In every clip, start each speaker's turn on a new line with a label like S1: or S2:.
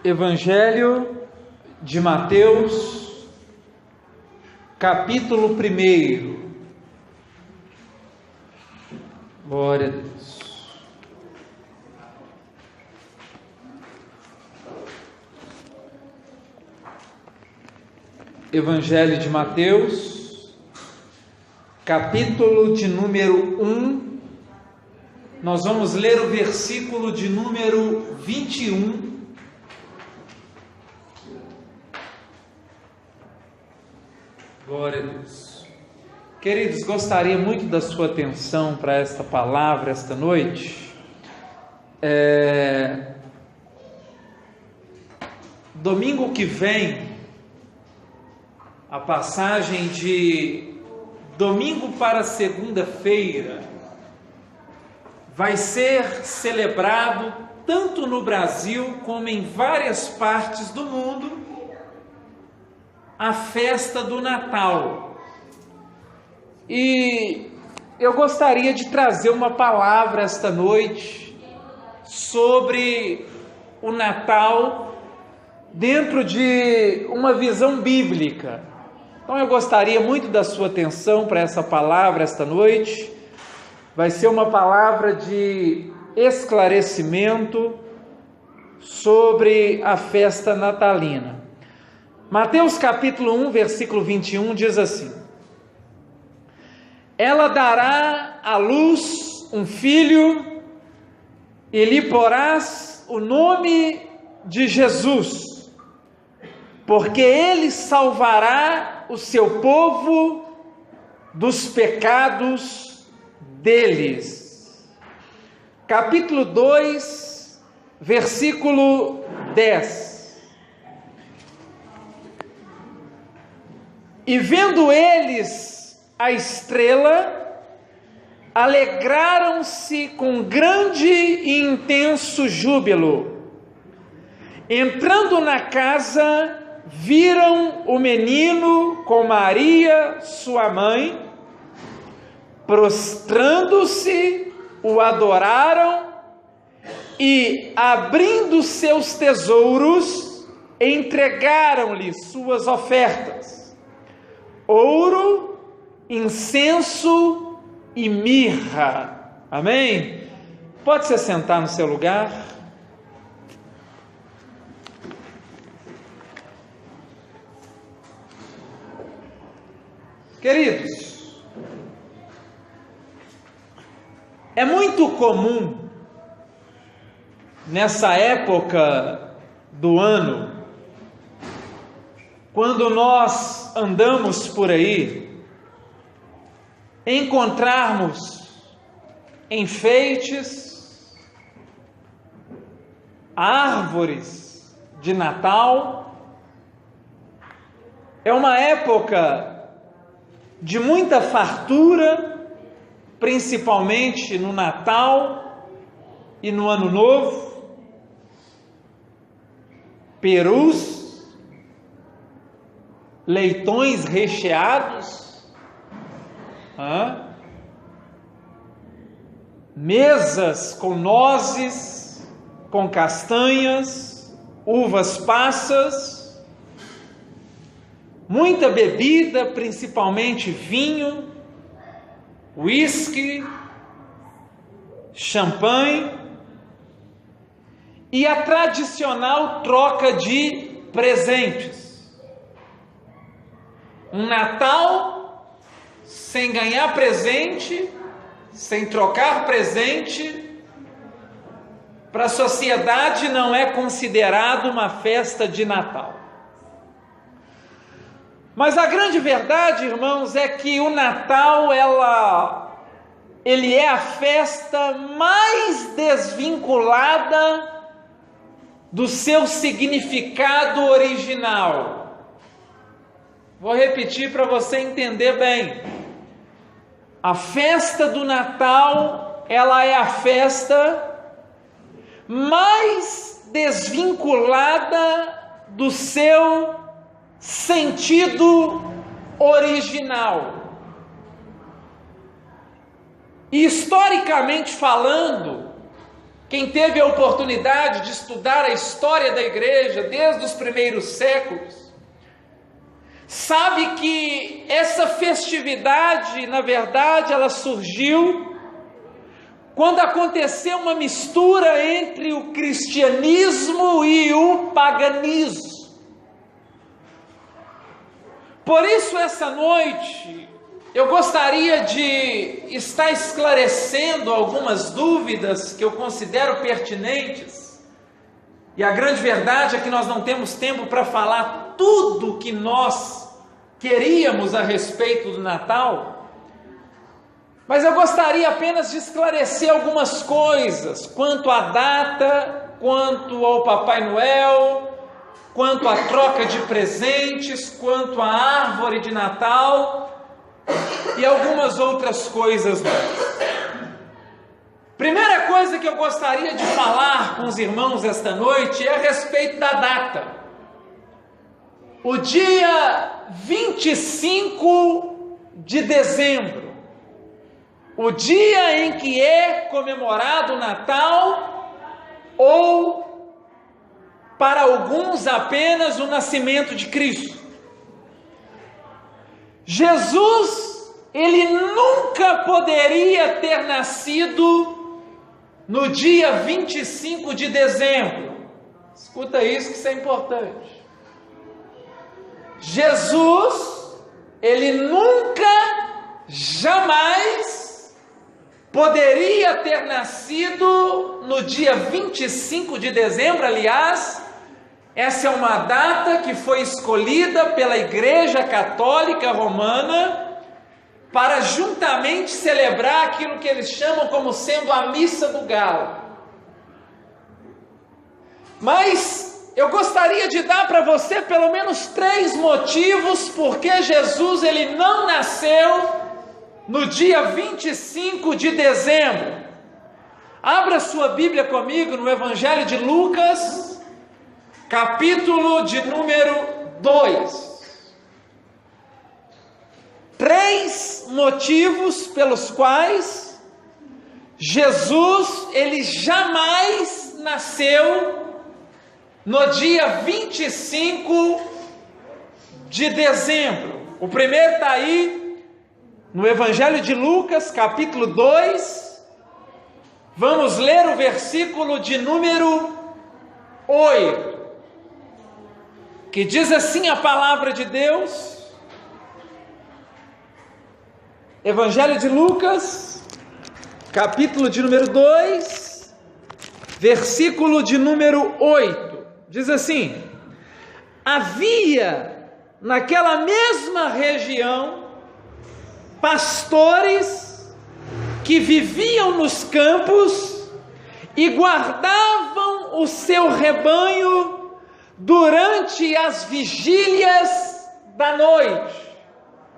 S1: Evangelho de Mateus, capítulo 1. Glória a Deus. Evangelho de Mateus, capítulo de número 1. Nós vamos ler o versículo de número 21. Glória a Deus. Queridos, gostaria muito da sua atenção para esta palavra esta noite. Domingo que vem, a passagem de domingo para segunda-feira vai ser celebrado tanto no Brasil como em várias partes do mundo a festa do Natal. E eu gostaria de trazer uma palavra esta noite sobre o Natal dentro de uma visão bíblica. Então eu gostaria muito da sua atenção para essa palavra esta noite. Vai ser uma palavra de esclarecimento sobre a festa natalina. Mateus capítulo 1, versículo 21 diz assim: Ela dará à luz um filho e lhe porás o nome de Jesus, porque ele salvará o seu povo dos pecados deles. Capítulo 2, versículo 10. E vendo eles a estrela, alegraram-se com grande e intenso júbilo. Entrando na casa, viram o menino com Maria, sua mãe. Prostrando-se, o adoraram e, abrindo seus tesouros, entregaram-lhe suas ofertas: ouro, incenso e mirra. Amém? Pode se assentar no seu lugar. Queridos, é muito comum nessa época do ano, quando nós andamos por aí, encontrarmos enfeites, árvores de Natal. É uma época de muita fartura, principalmente no Natal e no Ano Novo. Perus, leitões recheados, mesas com nozes, com castanhas, uvas passas, muita bebida, principalmente vinho, uísque, champanhe e a tradicional troca de presentes. Um Natal sem ganhar presente, sem trocar presente, para a sociedade não é considerado uma festa de Natal. Mas a grande verdade, irmãos, é que o Natal, ele é a festa mais desvinculada do seu significado original. Vou repetir para você entender bem. A festa do Natal, ela é a festa mais desvinculada do seu sentido original. E historicamente falando, Quem teve a oportunidade de estudar a história da igreja desde os primeiros séculos, sabe que essa festividade, na verdade, ela surgiu quando aconteceu uma mistura entre o cristianismo e o paganismo. Por isso, essa noite, eu gostaria de estar esclarecendo algumas dúvidas que eu considero pertinentes. E a grande verdade é que nós não temos tempo para falar tudo que nós queríamos a respeito do Natal. Mas eu gostaria apenas de esclarecer algumas coisas quanto à data, quanto ao Papai Noel, quanto à troca de presentes, quanto à árvore de Natal e algumas outras coisas mais. Primeira coisa que eu gostaria de falar com os irmãos esta noite é a respeito da data. O dia 25 de dezembro, o dia em que é comemorado o Natal, ou para alguns apenas o nascimento de Cristo. Jesus, ele nunca poderia ter nascido no dia 25 de dezembro. Escuta isso, que isso é importante. Jesus, ele nunca, jamais poderia ter nascido no dia 25 de dezembro. Aliás, essa é uma data que foi escolhida pela Igreja Católica Romana para juntamente celebrar aquilo que eles chamam como sendo a Missa do Galo. Mas eu gostaria de dar para você pelo menos 3 motivos porque Jesus ele não nasceu no dia 25 de dezembro. Abra sua Bíblia comigo no Evangelho de Lucas, capítulo de número 2. 3 motivos pelos quais Jesus, ele jamais nasceu no dia 25 de dezembro. O primeiro está aí no Evangelho de Lucas, capítulo 2. Vamos ler o versículo de número 8. Que diz assim a palavra de Deus, Evangelho de Lucas, capítulo de número 2, versículo de número 8, diz assim: havia naquela mesma região pastores que viviam nos campos e guardavam o seu rebanho durante as vigílias da noite.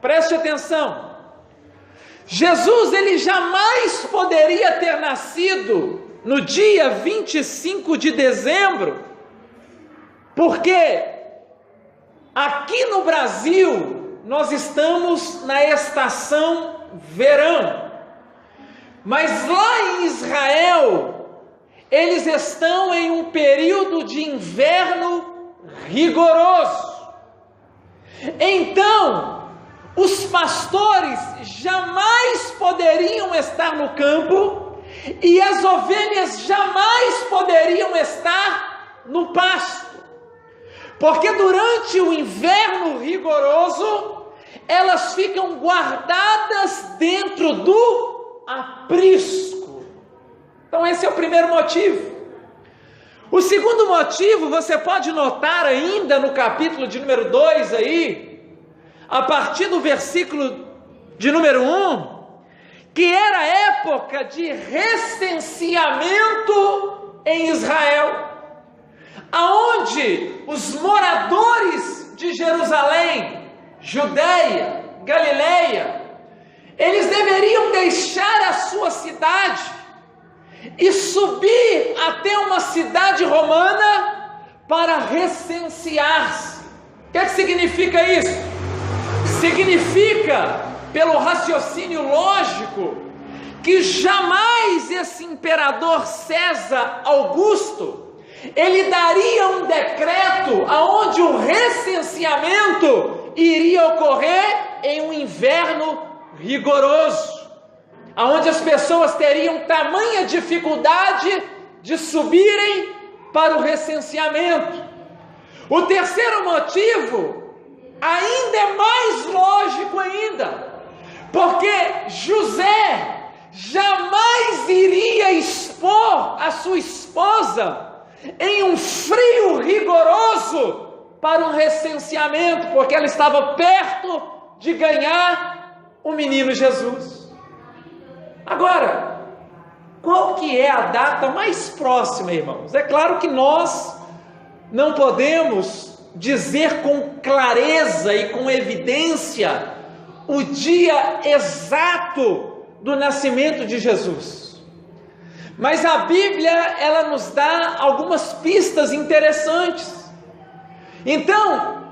S1: Preste atenção. Jesus, ele jamais poderia ter nascido no dia 25 de dezembro, porque aqui no Brasil nós estamos na estação verão, mas lá em Israel eles estão em um período de inverno rigoroso. Então, os pastores jamais poderiam estar no campo e as ovelhas jamais poderiam estar no pasto, porque durante o inverno rigoroso elas ficam guardadas dentro do aprisco. Então esse é o primeiro motivo. O segundo motivo você pode notar ainda no capítulo de número 2 aí, a partir do versículo de número 1, que era época de recenseamento em Israel, aonde os moradores de Jerusalém, Judeia, Galileia, eles deveriam deixar a sua cidade e subir até uma cidade romana para recensear-se. O que significa isso? Significa, pelo raciocínio lógico, que jamais esse imperador César Augusto, ele daria um decreto aonde o recenseamento iria ocorrer em um inverno rigoroso, aonde as pessoas teriam tamanha dificuldade de subirem para o recenseamento. O terceiro motivo ainda é mais lógico ainda, porque José jamais iria expor a sua esposa em um frio rigoroso para um recenseamento, porque ela estava perto de ganhar o menino Jesus. Agora, qual que é a data mais próxima, irmãos? É claro que nós não podemos dizer com clareza e com evidência o dia exato do nascimento de Jesus, mas a Bíblia, ela nos dá algumas pistas interessantes. Então,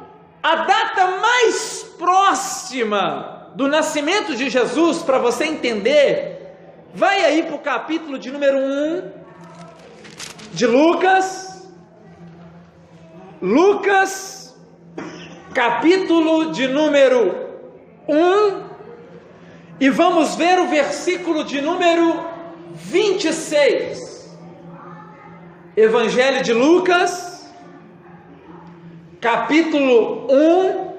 S1: a data mais próxima do nascimento de Jesus, para você entender, vai aí para o capítulo de número 1 de Lucas, capítulo de número 1, e vamos ver o versículo de número 26. Evangelho de Lucas, capítulo 1,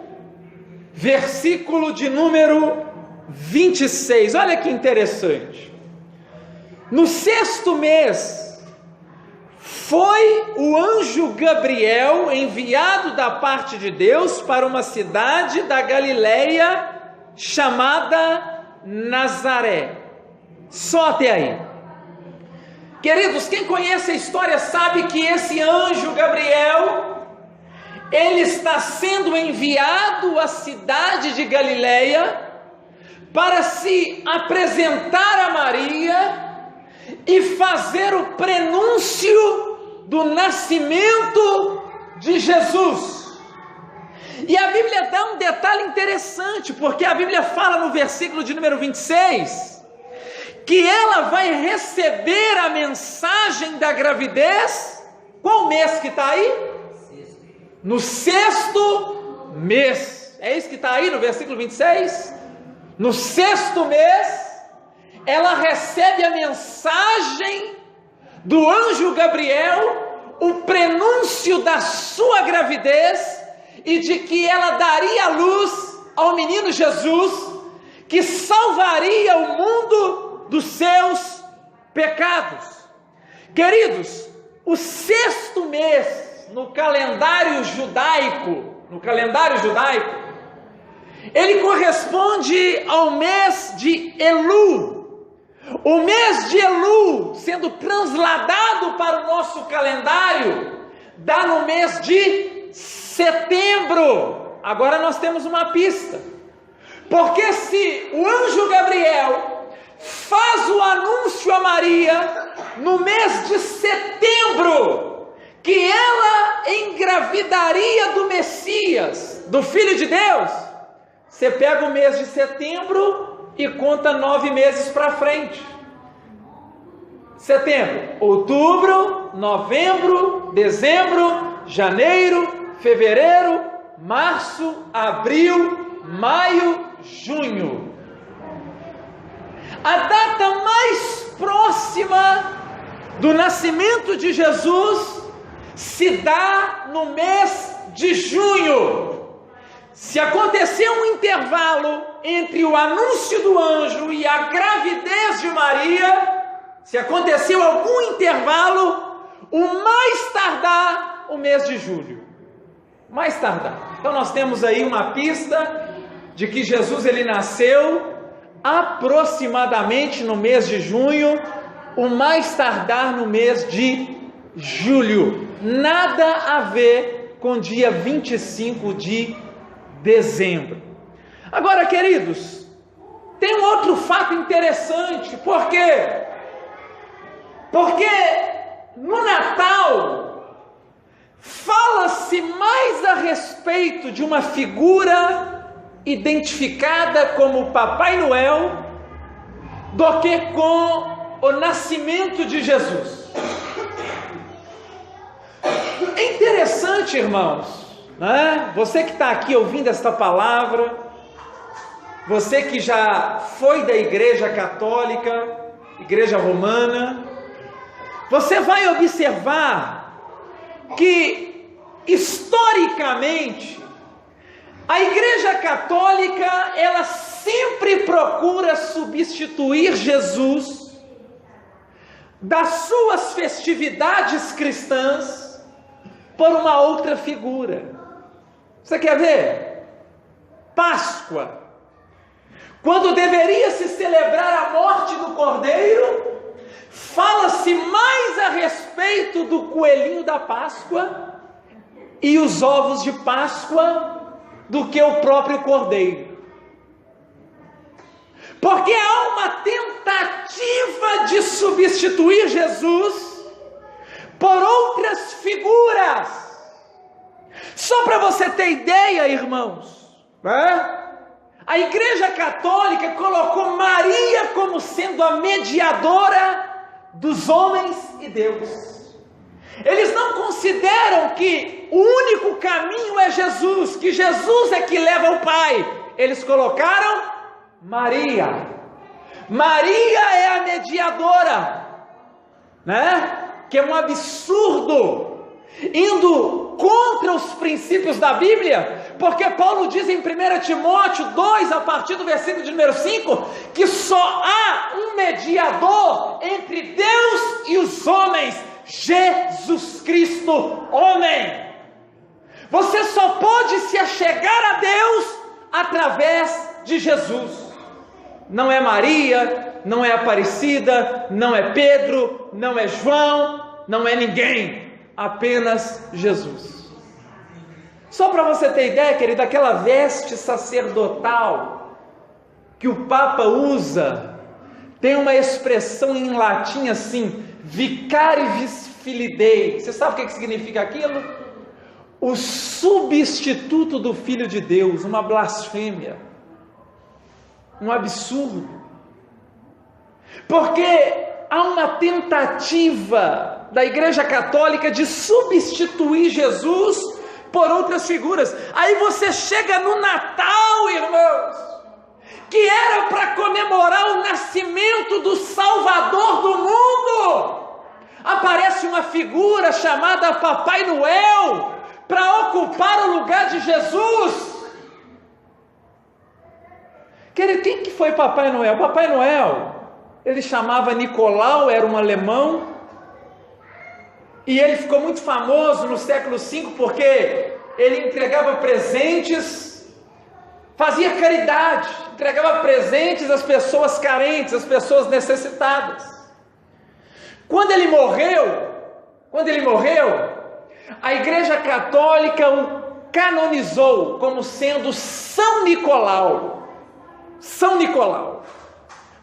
S1: versículo de número 26. Olha que interessante. No sexto mês, foi o anjo Gabriel enviado da parte de Deus para uma cidade da Galileia chamada Nazaré. Só até aí. Queridos, quem conhece a história sabe que esse anjo Gabriel, ele está sendo enviado à cidade de Galileia para se apresentar a Maria e fazer o prenúncio do nascimento de Jesus. E a Bíblia dá um detalhe interessante, porque a Bíblia fala no versículo de número 26, que ela vai receber a mensagem da gravidez. Qual mês que está aí? No sexto mês. É isso que está aí no versículo 26? No sexto mês, ela recebe a mensagem do anjo Gabriel, o prenúncio da sua gravidez e de que ela daria luz ao menino Jesus, que salvaria o mundo dos seus pecados. Queridos, o sexto mês no calendário judaico, ele corresponde ao mês de Elul. O mês de Elul, sendo transladado para o nosso calendário, dá no mês de setembro. Agora nós temos uma pista, porque se o anjo Gabriel faz o anúncio a Maria no mês de setembro, que ela engravidaria do Messias, do Filho de Deus, você pega o mês de setembro e conta 9 meses para frente. Setembro, outubro, novembro, dezembro, janeiro, fevereiro, março, abril, maio, junho. A data mais próxima do nascimento de Jesus se dá no mês de junho. Se acontecer um intervalo entre o anúncio do anjo e a gravidez de Maria, se aconteceu algum intervalo, o mais tardar, o mês de julho. Mais tardar. Então nós temos aí uma pista de que Jesus ele nasceu aproximadamente no mês de junho, o mais tardar no mês de julho. Nada a ver com dia 25 de dezembro. Agora, queridos, tem um outro fato interessante. Por quê? Porque no Natal fala-se mais a respeito de uma figura identificada como Papai Noel do que com o nascimento de Jesus. É interessante, irmãos, né? Você que está aqui ouvindo esta palavra, você que já foi da Igreja Católica, Igreja Romana, você vai observar que, historicamente, a Igreja Católica, ela sempre procura substituir Jesus das suas festividades cristãs por uma outra figura. Você quer ver? Páscoa. Quando deveria se celebrar a morte do Cordeiro, fala-se mais a respeito do coelhinho da Páscoa e os ovos de Páscoa do que o próprio Cordeiro. Porque há uma tentativa de substituir Jesus por outras figuras. Só para você ter ideia, irmãos, né? A Igreja Católica colocou Maria como sendo a mediadora dos homens e Deus. Eles não consideram que o único caminho é Jesus, que Jesus é que leva ao Pai. Eles colocaram Maria. Maria é a mediadora, né? Que é um absurdo, indo contra os princípios da Bíblia, porque Paulo diz em 1 Timóteo 2, a partir do versículo de número 5, que só há um mediador entre Deus e os homens, Jesus Cristo, homem. Você só pode se achegar a Deus através de Jesus. Não é Maria, não é Aparecida, não é Pedro, não é João, não é ninguém, apenas Jesus. Só para você ter ideia, querido, aquela veste sacerdotal que o Papa usa, tem uma expressão em latim assim, vicarius filidei. Você sabe o que significa aquilo? O substituto do Filho de Deus, uma blasfêmia, um absurdo, porque há uma tentativa da Igreja Católica de substituir Jesus por outras figuras. Aí você chega no Natal, irmãos, que era para comemorar o nascimento do Salvador do mundo, aparece uma figura chamada Papai Noel para ocupar o lugar de Jesus. Querido, quem que foi Papai Noel? Papai Noel, ele chamava Nicolau, era um alemão, e ele ficou muito famoso no século V porque ele entregava presentes, fazia caridade, entregava presentes às pessoas carentes, às pessoas necessitadas. Quando ele morreu, a Igreja Católica o canonizou como sendo São Nicolau,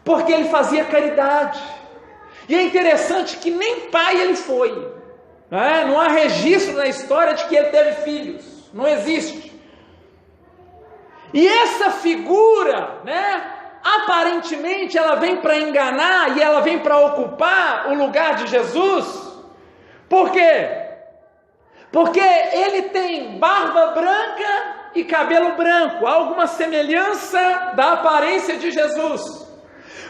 S1: porque ele fazia caridade. E é interessante que nem pai ele foi, né? Não há registro na história de que ele teve filhos, não existe. E essa figura, né, aparentemente ela vem para enganar e ela vem para ocupar o lugar de Jesus. Por quê? Porque ele tem barba branca e cabelo branco, há alguma semelhança da aparência de Jesus.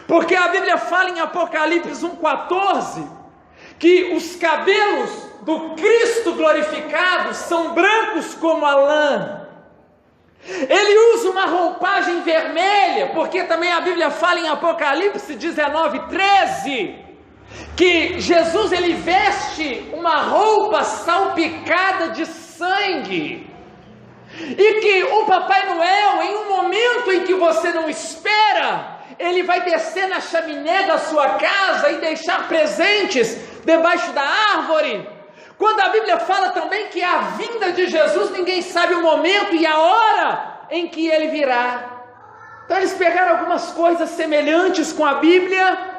S1: Porque a Bíblia fala em Apocalipse 1,14 que os cabelos do Cristo glorificado são brancos como a lã. Ele usa uma roupagem vermelha, porque também a Bíblia fala em Apocalipse 19,13 que Jesus ele veste uma roupa salpicada de sangue, e que o Papai Noel, em um momento em que você não espera, ele vai descer na chaminé da sua casa e deixar presentes debaixo da árvore. Quando a Bíblia fala também que a vinda de Jesus, ninguém sabe o momento e a hora em que ele virá. Então eles pegaram algumas coisas semelhantes com a Bíblia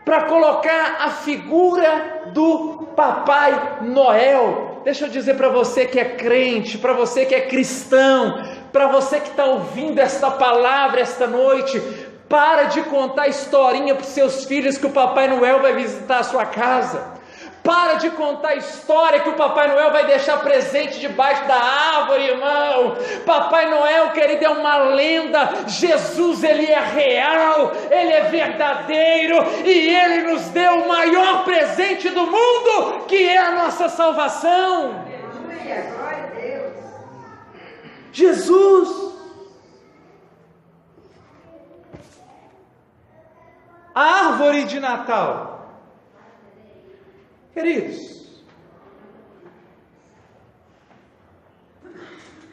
S1: para colocar a figura do Papai Noel. Deixa eu dizer para você que é crente, para você que é cristão, para você que está ouvindo esta palavra esta noite, Para de contar historinha para os seus filhos que o Papai Noel vai visitar a sua casa. Para de contar história que o Papai Noel vai deixar presente debaixo da árvore, irmão. Papai Noel, querido, é uma lenda. Jesus, ele é real, ele é verdadeiro e ele nos deu o maior presente do mundo, que é a nossa salvação.
S2: Aleluia, glória a Deus.
S1: Jesus. A árvore de Natal. Queridos,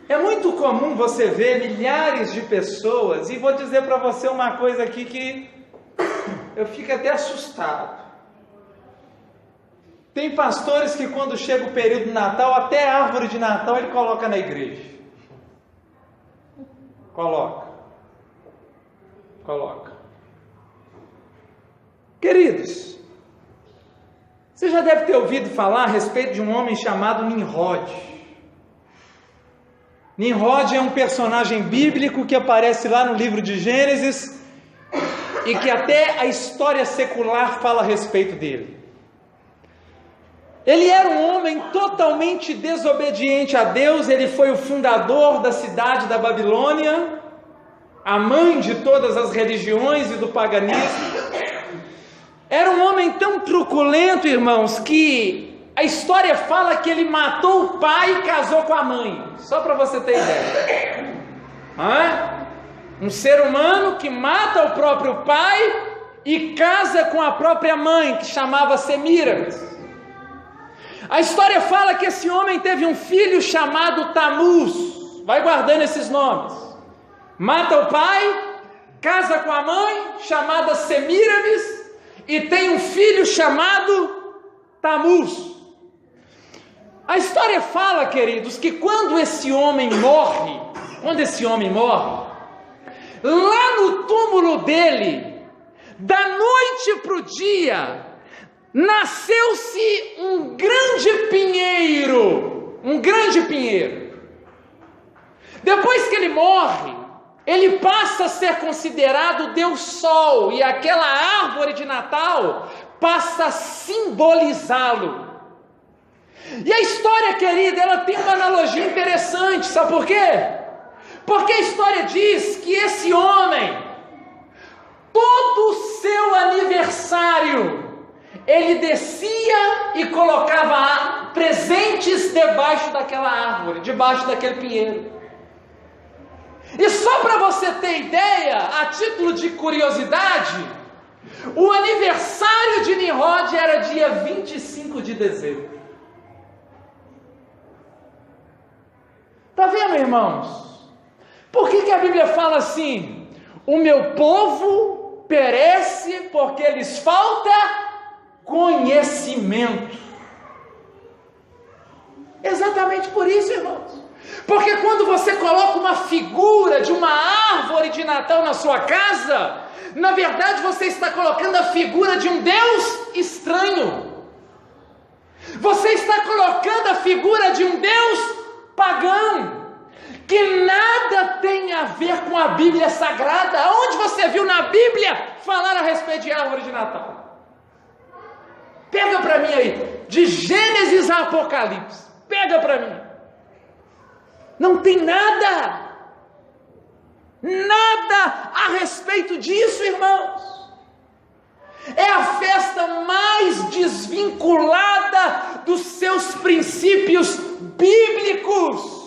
S1: é muito comum você ver milhares de pessoas, e vou dizer para você uma coisa aqui que eu fico até assustado. Tem pastores que quando chega o período do Natal, até a árvore de Natal ele coloca na igreja. Coloca. Queridos, você já deve ter ouvido falar a respeito de um homem chamado Nimrod. Nimrod é um personagem bíblico que aparece lá no livro de Gênesis e que até a história secular fala a respeito dele. Ele era um homem totalmente desobediente a Deus, ele foi o fundador da cidade da Babilônia, a mãe de todas as religiões e do paganismo. Era um homem tão truculento, irmãos, que a história fala que ele matou o pai e casou com a mãe. Só para você ter ideia. Um ser humano que mata o próprio pai e casa com a própria mãe, que chamava Semíramis. A história fala que esse homem teve um filho chamado Tamuz. Vai guardando esses nomes. Mata o pai, casa com a mãe, chamada Semíramis, e tem um filho chamado Tamuz. A história fala, queridos, que quando esse homem morre, lá no túmulo dele, da noite para o dia, nasceu-se um grande pinheiro. Depois que ele morre, ele passa a ser considerado o Deus Sol, e aquela árvore de Natal passa a simbolizá-lo. E a história, querida, ela tem uma analogia interessante, sabe por quê? Porque a história diz que esse homem, todo o seu aniversário, ele descia e colocava presentes debaixo daquela árvore, debaixo daquele pinheiro. E só para você ter ideia, a título de curiosidade, o aniversário de Nimrod era dia 25 de dezembro. Está vendo, irmãos? Por que a Bíblia fala assim? O meu povo perece porque lhes falta conhecimento. Exatamente por isso, irmãos. Porque quando você coloca uma figura de uma árvore de Natal na sua casa, na verdade você está colocando a figura de um Deus estranho. Você está colocando a figura de um Deus pagão, que nada tem a ver com a Bíblia Sagrada. Aonde você viu na Bíblia falar a respeito de árvore de Natal? Pega para mim aí, de Gênesis a Apocalipse, pega para mim. Não tem nada a respeito disso, irmãos. É a festa mais desvinculada dos seus princípios bíblicos.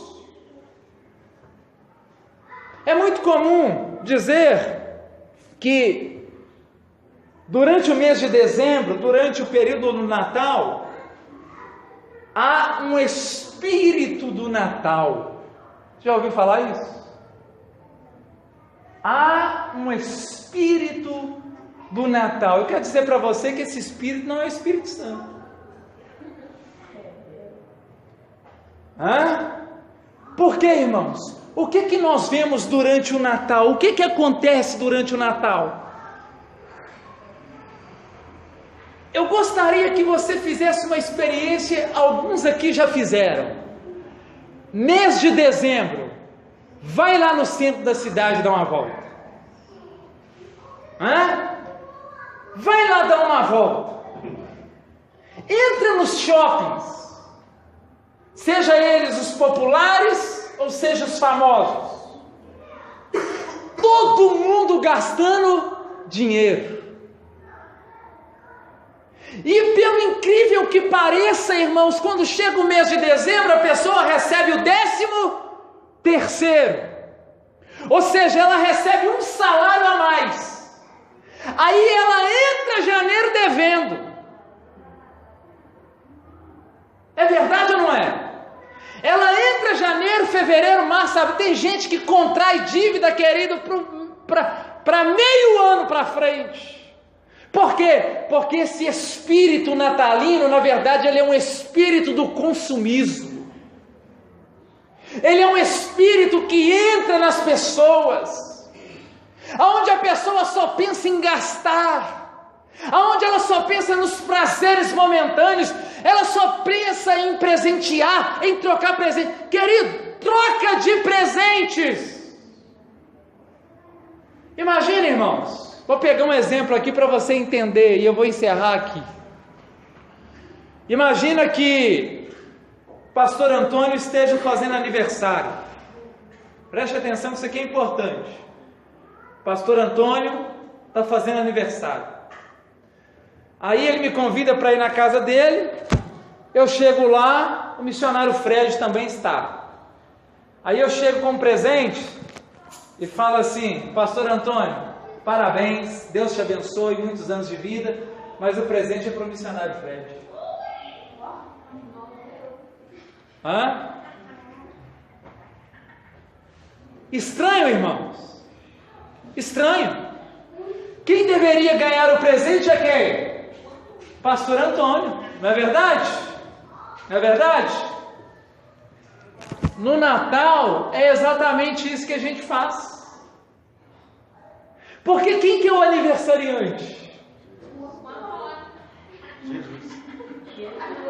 S1: É muito comum dizer que durante o mês de dezembro, durante o período do Natal, há um espírito do Natal. Já ouviu falar isso? Há um espírito do Natal. Eu quero dizer para você que esse espírito não é o Espírito Santo. Por quê, irmãos? O que nós vemos durante o Natal? O que acontece durante o Natal? Eu gostaria que você fizesse uma experiência, alguns aqui já fizeram. Mês de dezembro, vai lá no centro da cidade dar uma volta. Vai lá dar uma volta. Entra nos shoppings, seja eles os populares ou seja os famosos. Todo mundo gastando dinheiro. E pelo incrível que pareça, irmãos, quando chega o mês de dezembro, a pessoa recebe o 13º. Ou seja, ela recebe um salário a mais. Aí ela entra janeiro devendo. É verdade ou não é? Ela entra janeiro, fevereiro, março, sabe? Tem gente que contrai dívida, querido, para meio ano para frente. Por quê? Porque esse espírito natalino, na verdade, ele é um espírito do consumismo. Ele é um espírito que entra nas pessoas, aonde a pessoa só pensa em gastar, aonde ela só pensa nos prazeres momentâneos, ela só pensa em presentear, em trocar presente. Querido, troca de presentes. Imagina, irmãos. Vou pegar um exemplo aqui para você entender e eu vou encerrar aqui. Imagina que o pastor Antônio esteja fazendo aniversário. Preste atenção que isso aqui é importante. O pastor Antônio está fazendo aniversário. Aí ele me convida para ir na casa dele. Eu chego lá, o missionário Fred também está. Aí eu chego com um presente e falo assim: pastor Antônio, parabéns, Deus te abençoe, muitos anos de vida, mas o presente é para o missionário Fred. Estranho, irmãos? Estranho. Quem deveria ganhar o presente é quem? Pastor Antônio, não é verdade? Não é verdade? No Natal é exatamente isso que a gente faz. Porque quem que é o aniversariante? Jesus.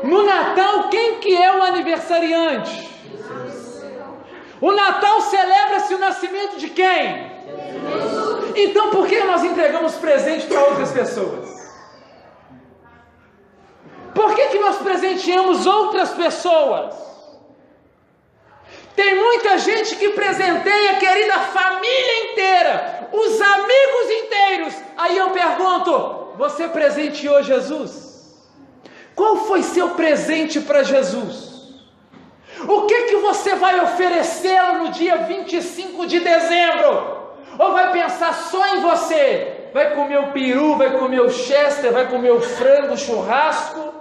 S1: No Natal, quem que é o aniversariante? Jesus. O Natal celebra-se o nascimento de quem? Jesus. Então por que nós entregamos presente para outras pessoas? Por que nós presenteamos outras pessoas? Tem muita gente que presenteia, querida, a família inteira, os amigos inteiros. Aí eu pergunto: você presenteou Jesus? Qual foi seu presente para Jesus? O que você vai oferecê-lo no dia 25 de dezembro? Ou vai pensar só em você? Vai comer o peru, vai comer o chester, vai comer o frango, o churrasco?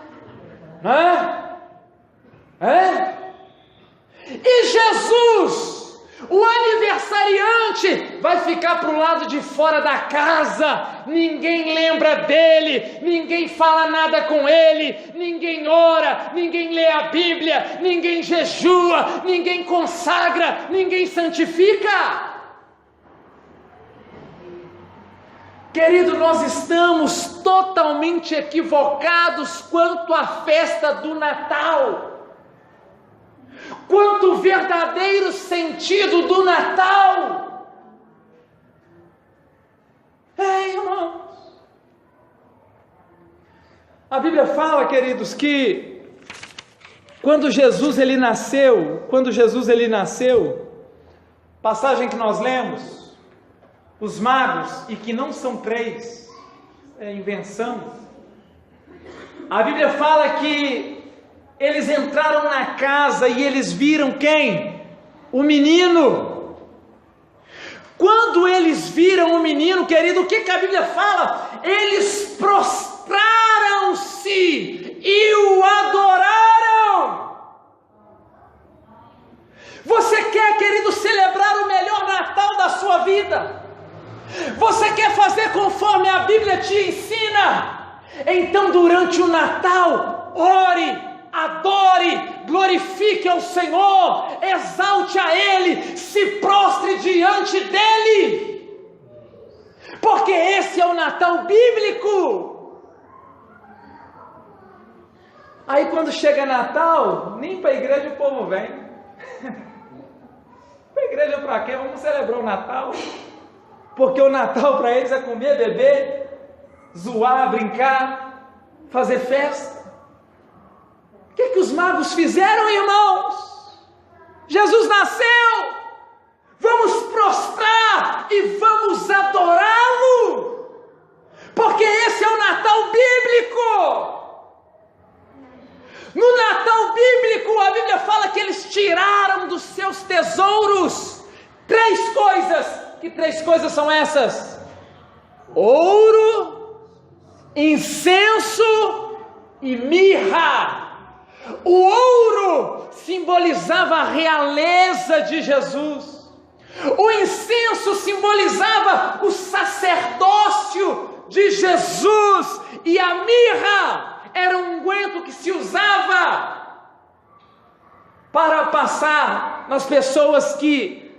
S1: E Jesus, o aniversariante, vai ficar para o lado de fora da casa. Ninguém lembra dele, ninguém fala nada com ele, ninguém ora, ninguém lê a Bíblia, ninguém jejua, ninguém consagra, ninguém santifica. Querido, nós estamos totalmente equivocados quanto à festa do Natal. Quanto ao verdadeiro sentido do Natal. Irmãos, a Bíblia fala, queridos, que quando Jesus ele nasceu, passagem que nós lemos, os magos, e que não são 3, é invenção. A Bíblia fala que eles entraram na casa e eles viram quem? O menino. Quando eles viram o menino, querido, o que a Bíblia fala? Eles prostraram-se e o adoraram. Você quer, querido, celebrar o melhor Natal da sua vida? Você quer fazer conforme a Bíblia te ensina? Então, durante o Natal, ore, adore, glorifique ao Senhor, exalte a Ele, se prostre diante dEle, porque esse é o Natal bíblico. Aí quando chega Natal, nem para a igreja o povo vem. Para a igreja para quê? Vamos celebrar o Natal. porque o Natal para eles é comer, beber, zoar, brincar, fazer festa. O que os magos fizeram, irmãos? Jesus nasceu, vamos prostrar e vamos adorá-lo, porque esse é o Natal bíblico. No Natal bíblico, a Bíblia fala que eles tiraram dos seus tesouros 3 coisas. Que 3 coisas são essas? Ouro, incenso e mirra. O ouro simbolizava a realeza de Jesus. O incenso simbolizava o sacerdócio de Jesus. E a mirra era um unguento que se usava para passar nas pessoas que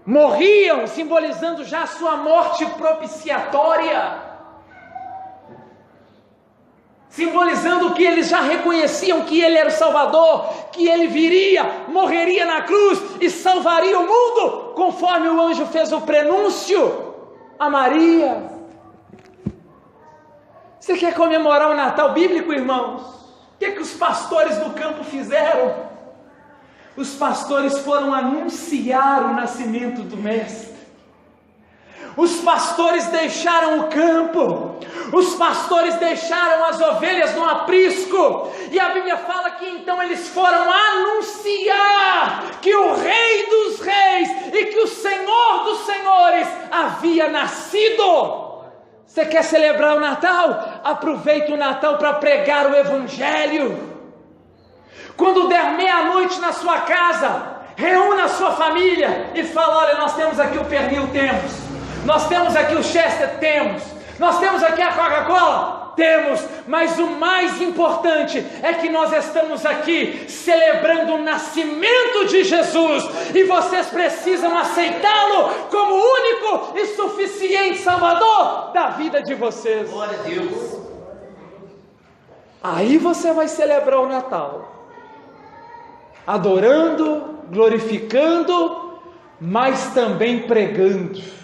S1: morriam, simbolizando já a sua morte propiciatória, simbolizando que eles já reconheciam que Ele era o Salvador, que Ele viria, morreria na cruz e salvaria o mundo, conforme o anjo fez o prenúncio a Maria. Você quer comemorar o Natal bíblico, irmãos? O que os pastores do campo fizeram? Os pastores foram anunciar o nascimento do Mestre. Os pastores deixaram o campo, os pastores deixaram as ovelhas no aprisco, e a Bíblia fala que então eles foram anunciar que o Rei dos Reis e que o Senhor dos Senhores havia nascido. Você quer celebrar o Natal? Aproveite o Natal para pregar o Evangelho. Quando der meia-noite na sua casa, reúna a sua família e fala: olha, nós temos aqui o pernil, temos. Nós temos aqui o Chester, temos. Nós temos aqui a Coca-Cola, temos. Mas o mais importante é que nós estamos aqui celebrando o nascimento de Jesus. E vocês precisam aceitá-lo como único e suficiente Salvador da vida de vocês.
S3: Glória a Deus.
S1: Aí você vai celebrar o Natal, adorando, glorificando, mas também pregando.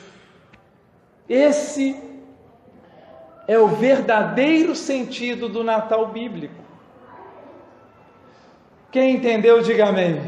S1: Esse é o verdadeiro sentido do Natal bíblico. Quem entendeu, diga amém.